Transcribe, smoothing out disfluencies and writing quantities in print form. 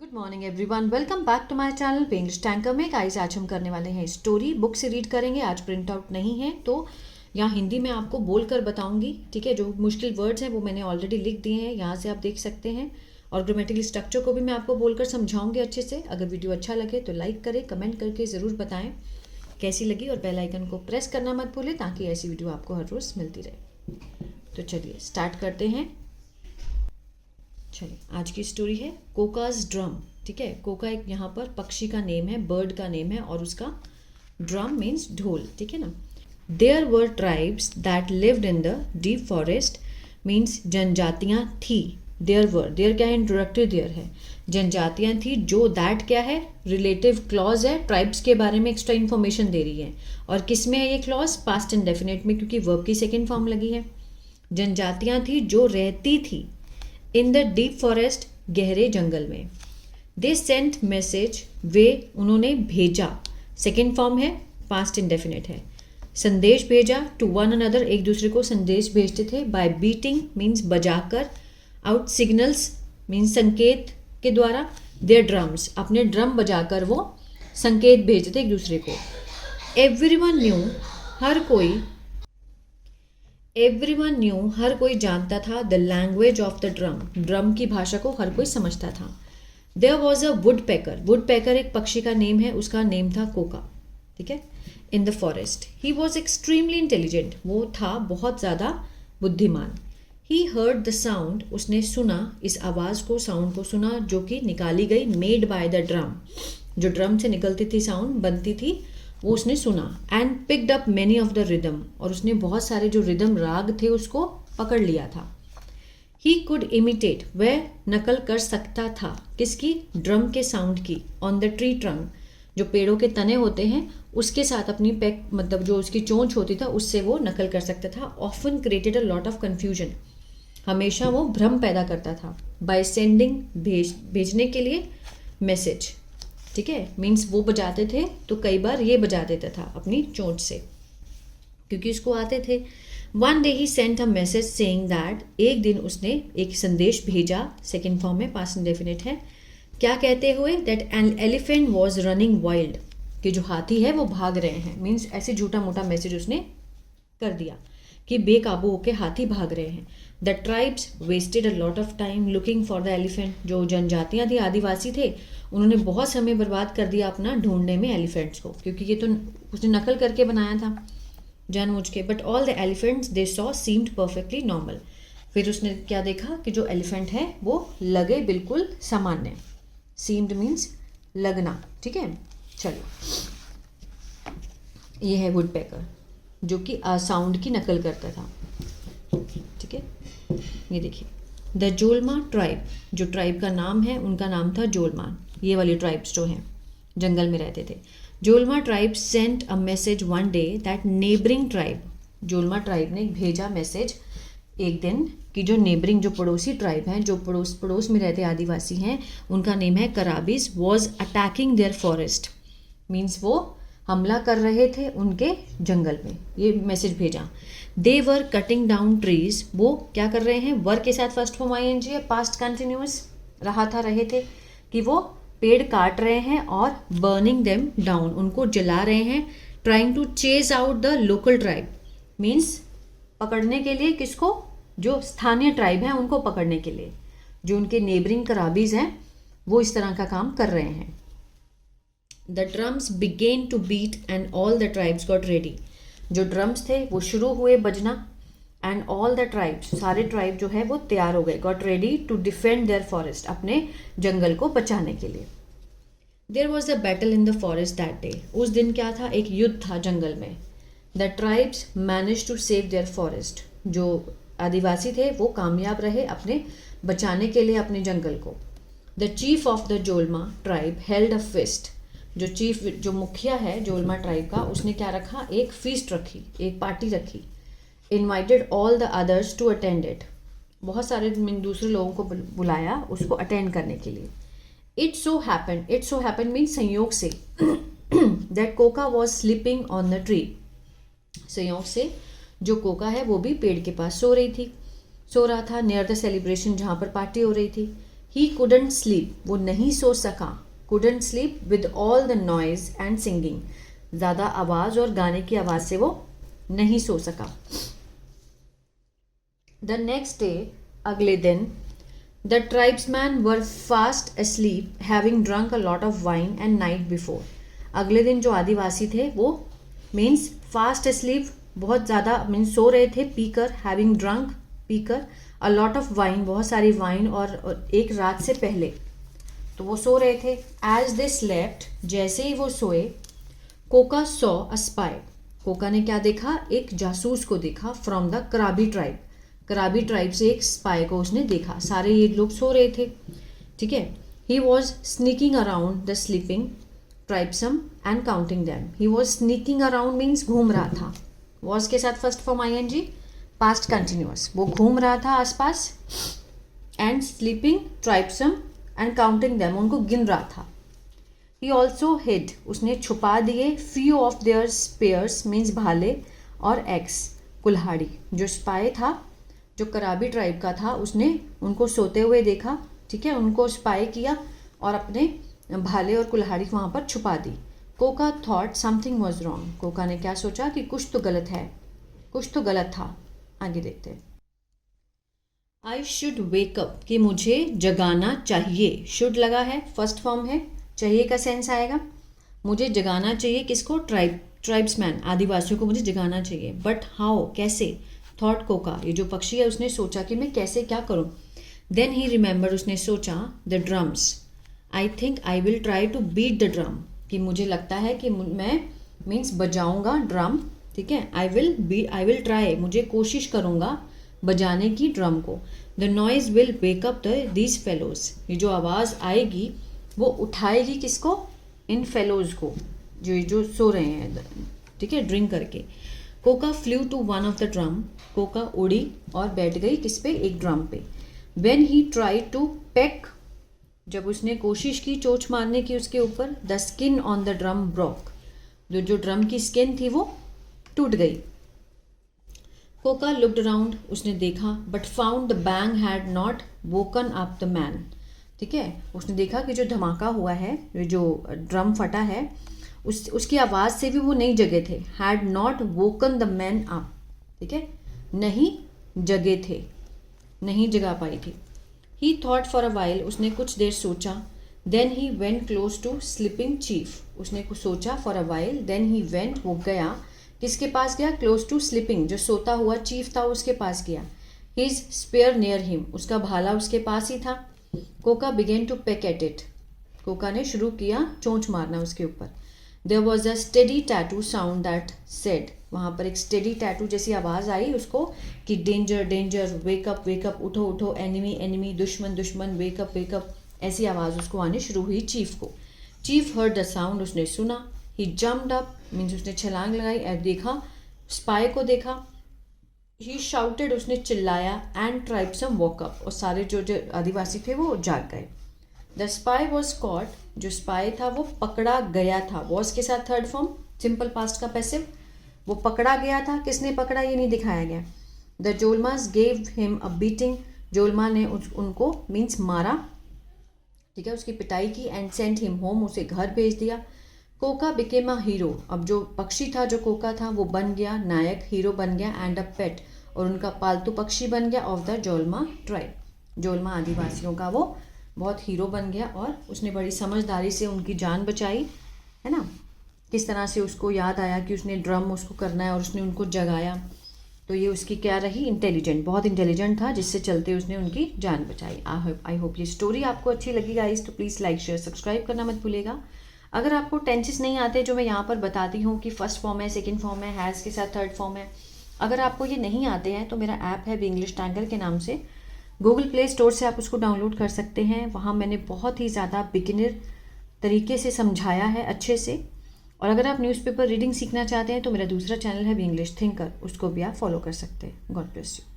Good morning everyone, welcome back to my channel पे English tanker में। Guys, आज हम करने वाले हैं स्टोरी। बुक से रीड करेंगे। आज प्रिंट आउट नहीं है तो यहाँ हिंदी में आपको बोल कर बताऊंगी, ठीक है। जो मुश्किल वर्ड्स हैं वो मैंने ऑलरेडी लिख दिए हैं, यहाँ से आप देख सकते हैं। और ग्रामेटिकल स्ट्रक्चर को भी मैं आपको बोलकर समझाऊंगी अच्छे से। अगर वीडियो अच्छा लगे तो लाइक करें, कमेंट करके ज़रूर बताएं कैसी लगी, और बेल आइकन को प्रेस करना मत भूलें ताकि ऐसी वीडियो आपको हर रोज़ मिलती रहे। तो चलिए स्टार्ट करते हैं। चलिए, आज की स्टोरी है कोकाज ड्रम। ठीक है, कोका एक यहाँ पर पक्षी का नेम है, बर्ड का नेम है, और उसका ड्रम मीन्स ढोल। ठीक है ना। There were tribes that lived in the deep forest means जनजातियाँ थी। देयर क्या है, इंट्रोडक्टिव देयर है। जनजातियाँ थी। जो दैट क्या है, रिलेटिव क्लॉज है, ट्राइब्स के बारे में एक्स्ट्रा इन्फॉर्मेशन दे रही है। और किस में है ये क्लॉज, पास्ट इंडेफिनिट में, क्योंकि वर्ब की सेकेंड फॉर्म लगी है। जनजातियाँ थी जो रहती थी इन द डीप फॉरेस्ट, गहरे जंगल में। दे सेंट मैसेज, वे उन्होंने भेजा, सेकेंड फॉर्म है, पास्ट इंडेफिनिट है। संदेश भेजा, टू वन अनदर, एक दूसरे को संदेश भेजते थे। बाय बीटिंग मीन्स बजाकर, आउट सिग्नल्स मीन्स संकेत के द्वारा, देयर ड्रम्स अपने ड्रम बजाकर वो संकेत भेजते थे एक दूसरे को। एवरीवन न्यू, हर कोई जानता था। The language of the drum, drum की भाषा को हर कोई समझता था। देयर वॉज अ वुड पैकर एक पक्षी का नेम है, उसका नेम था कोका। ठीक है। इन the forest he was extremely intelligent, वो था बहुत ज़्यादा बुद्धिमान। ही हर्ड द साउंड, उसने सुना, इस आवाज़ को, साउंड को सुना जो कि निकाली गई, मेड बाय द ड्रम, जो ड्रम से निकलती थी, साउंड बनती थी, वो उसने सुना। And picked up many of the rhythm, और उसने बहुत सारे जो रिदम राग थे उसको पकड़ लिया था। ही कुड इमिटेट, वह नकल कर सकता था, किसकी, ड्रम के साउंड की। ऑन द ट्री ट्रंक, जो पेड़ों के तने होते हैं उसके साथ अपनी पैक, मतलब जो उसकी चोंच होती था उससे वो नकल कर सकता था। Often created a lot of confusion, हमेशा वो भ्रम पैदा करता था। बाय सेंडिंग, भेजने के लिए, मैसेज। ठीक है, मीन्स वो बजाते थे तो कई बार ये बजा देता था अपनी चोंच से, क्योंकि उसको आते थे। One day he Saint a message saying that, एक दिन उसने एक संदेश भेजा, सेकेंड फॉर्म में, पास्ट इंडेफिनिट है। क्या कहते हुए, that an elephant was running wild, कि जो हाथी है वो भाग रहे हैं। मीन्स ऐसे झूठा मोटा मैसेज उसने कर दिया कि बेकाबू होके हाथी भाग रहे हैं। The tribes wasted a lot of time looking for the elephant, जो जनजातियाँ थी, आदिवासी थे, उन्होंने बहुत समय बर्बाद कर दिया अपना ढूंढने में एलिफेंट्स को, क्योंकि ये तो उसने नकल करके बनाया था जानबूझ के। But all the elephants they saw seemed perfectly normal, फिर उसने क्या देखा कि जो एलिफेंट है वो लगे बिल्कुल सामान्य। सीम्ड मीन्स लगना। ठीक है, चलो, ये है वुड पैकर जो कि साउंड की नकल करता था। ठीक है, ये देखिए, द जोलमा ट्राइब, जो ट्राइब का नाम है उनका नाम था जोलमा। ये वाली ट्राइब्स जो हैं जंगल में रहते थे। Jolma tribe sent a message one day that neighbouring tribe, Jolma tribe ने भेजा मैसेज एक दिन कि जो नेबरिंग, जो पड़ोसी ट्राइब हैं, जो पड़ोस में रहते आदिवासी हैं, उनका नेम है Karabees, was attacking their forest, means वो हमला कर रहे थे उनके जंगल में। ये मैसेज भेजा। दे वर कटिंग डाउन ट्रीज, वो क्या कर रहे हैं, वर के साथ फर्स्ट फॉर्म आईएनजी है, पास्ट कंटिन्यूअस रहे थे कि वो पेड़ काट रहे हैं, और बर्निंग देम डाउन, उनको जला रहे हैं। Trying to chase out the local tribe, means पकड़ने के लिए, किसको, जो स्थानीय ट्राइब हैं उनको पकड़ने के लिए। जो उनके नेबरिंग कराबीज हैं वो इस तरह का काम कर रहे हैं। The drums began to beat and all the tribes got ready, जो ड्रम्स थे वो शुरू हुए बजना, एंड ऑल द ट्राइब्स, सारे ट्राइब जो है वो तैयार हो गए, got ready to defend their forest, अपने जंगल को बचाने के लिए। There was a battle in the forest that day, उस दिन क्या था, एक युद्ध था जंगल में। The tribes manage to save there forest, जो आदिवासी थे वो कामयाब रहे अपने बचाने के लिए अपने जंगल को। The chief of the Jolma tribe held a feast, जो चीफ, जो मुखिया है जोलमा ट्राइब का, उसने क्या रखा, एक फीस्ट रखी, एक पार्टी रखी। Invited all the others to attend it, बहुत सारे दूसरे लोगों को बुलाया उसको अटेंड करने के लिए। इट सो हैपन मीन्स संयोग से, that Coca was sleeping on the tree, संयोग से जो कोका है वो भी पेड़ के पास सो रहा था, नियर द सेलिब्रेशन, जहाँ पर पार्टी हो रही थी। ही कुडंट स्लीप, वो नहीं सो सका, couldn't sleep with all the noise and singing, ज़्यादा आवाज़ और गाने की आवाज़ से वो नहीं सो सका। द नेक्स्ट डे, अगले दिन, the tribesman were fast asleep having drunk a lot of wine and night before. अगले दिन जो आदिवासी थे वो मीन्स फास्ट asleep, बहुत ज़्यादा मीन्स सो रहे थे पीकर, हैविंग ड्रंक पीकर, अ लॉट ऑफ वाइन, बहुत सारी वाइन, और एक रात से पहले तो वो सो रहे थे। एज दे स्लेप्ट, जैसे ही वो सोए, Coca saw a spy, Coca ने क्या देखा, एक जासूस को देखा, फ्रॉम द कराबी ट्राइब, कराबी ट्राइब से एक स्पाई को उसने देखा। सारे ये लोग सो रहे थे, ठीक है। He was sneaking around the sleeping tribesmen and counting them, he was sneaking around means घूम रहा था, वॉज के साथ first form ING, past continuous, वो घूम रहा था आसपास, and sleeping tribesmen and counting them, उनको गिन रहा था। ही ऑल्सो हिड, उसने छुपा दिए, few of their spears means भाले, और एक्स कुल्हाड़ी। जो स्पाई था, जो कराबी ट्राइब का था, उसने उनको सोते हुए देखा, ठीक है, उनको स्पाई किया और अपने भाले और कुल्हाड़ी वहाँ पर छुपा दी। Koka thought something was wrong, Koka ने क्या सोचा कि कुछ तो गलत है, कुछ तो गलत था। आगे देखते हैं। आई शुड वेक अप, कि मुझे जगाना चाहिए, शुड लगा है, फर्स्ट फॉर्म है, चाहिए का सेंस आएगा, मुझे जगाना चाहिए, किसको, ट्राइब्समैन, आदिवासियों को मुझे जगाना चाहिए। बट हाउ, कैसे, थॉट कोका, ये जो पक्षी है उसने सोचा कि मैं कैसे क्या करूं। देन ही रिमेंबर, उसने सोचा, the drums, I think I will try to beat the drum, कि मुझे लगता है कि मैं मीन्स बजाऊंगा ड्रम, ठीक है, आई विल ट्राई, मुझे कोशिश करूंगा बजाने की ड्रम को। The noise will wake up these fellows, ये जो आवाज़ आएगी वो उठाएगी किसको, इन फेलोज को, जो सो रहे हैं, ठीक है, ड्रिंक करके। Koka flew to one of the drum, Koka उड़ी और बैठ गई किस पे, एक ड्रम पे। When he try to peck, जब उसने कोशिश की चोंच मारने की उसके ऊपर, the skin on the drum broke, जो ड्रम की स्किन थी वो टूट गई। कोका लुक्ड अराउंड, उसने देखा, but found the bang had not woken up the man, ठीक है, उसने देखा कि जो धमाका हुआ है, जो ड्रम फटा है, उसकी आवाज़ से भी वो नहीं जगे थे। Had not woken the man up, ठीक है, नहीं जगे थे, नहीं जगा पाई थी। He thought for a while, उसने कुछ देर सोचा। Then he went close to sleeping chief, उसने कुछ सोचा for a while, then he went, वो गया, किसके पास गया, क्लोज टू स्लीपिंग, जो सोता हुआ चीफ था उसके पास गया। हिज स्पेयर नियर हिम, उसका भाला उसके पास ही था। Koka began to peck at it, Koka ने शुरू किया चोंच मारना उसके ऊपर। There was a steady tattoo sound that said, वहाँ पर एक स्टेडी टैटू जैसी आवाज़ आई उसको कि डेंजर डेंजर, वेकअप वेकअप, उठो उठो, एनिमी एनिमी, दुश्मन दुश्मन, वेकअप वेकअप, ऐसी आवाज़ उसको आनी शुरू हुई चीफ को। चीफ हर्ड द साउंड, उसने सुना। ही जम्प्ड अप मीन्स उसने छलांग लगाई, और देखा, स्पाई को देखा। ही शाउटेड, उसने चिल्लाया, एंड ट्राइब्सम वॉक अप, और सारे जो आदिवासी थे वो जाग गए। द स्पाई वॉज कॉट, जो स्पाई था वो पकड़ा गया था, वॉज के साथ थर्ड फॉर्म, सिंपल पास्ट का पैसिव, वो पकड़ा गया था, किसने पकड़ा ये नहीं दिखाया गया। The Jolmas gave him a beating, Jolma ने उनको मीन्स मारा, ठीक है, उसकी पिटाई की, एंड सेंट हिम होम, उसे घर भेज दिया। कोका बिकेम अ हीरो, अब जो पक्षी था, जो कोका था, वो बन गया नायक, हीरो बन गया, एंड अ पेट, और उनका पालतू पक्षी बन गया, ऑफ द जोलमा ट्राइब, जोलमा आदिवासियों का वो बहुत हीरो बन गया, और उसने बड़ी समझदारी से उनकी जान बचाई, है ना। किस तरह से उसको याद आया कि उसने ड्रम उसको करना है और उसने उनको जगाया, तो ये उसकी क्या रही, इंटेलिजेंट, बहुत इंटेलिजेंट था, जिससे चलते उसने उनकी जान बचाई। आई होप ये स्टोरी आपको अच्छी लगी गाइस, तो प्लीज़ लाइक शेयर सब्सक्राइब करना मत भूलिएगा। अगर आपको टेंसेस नहीं आते जो मैं यहाँ पर बताती हूँ कि फर्स्ट फॉर्म है, सेकंड फॉर्म है, हैज़ के साथ थर्ड फॉर्म है, अगर आपको ये नहीं आते हैं तो मेरा ऐप है वी इंग्लिश टैंगल के नाम से, गूगल प्ले स्टोर से आप उसको डाउनलोड कर सकते हैं। वहाँ मैंने बहुत ही ज़्यादा बिगिनर तरीके से समझाया है अच्छे से। और अगर आप न्यूज़पेपर रीडिंग सीखना चाहते हैं तो मेरा दूसरा चैनल है वी इंग्लिश थिंकर, उसको भी आप फॉलो कर सकते हैं। God bless you.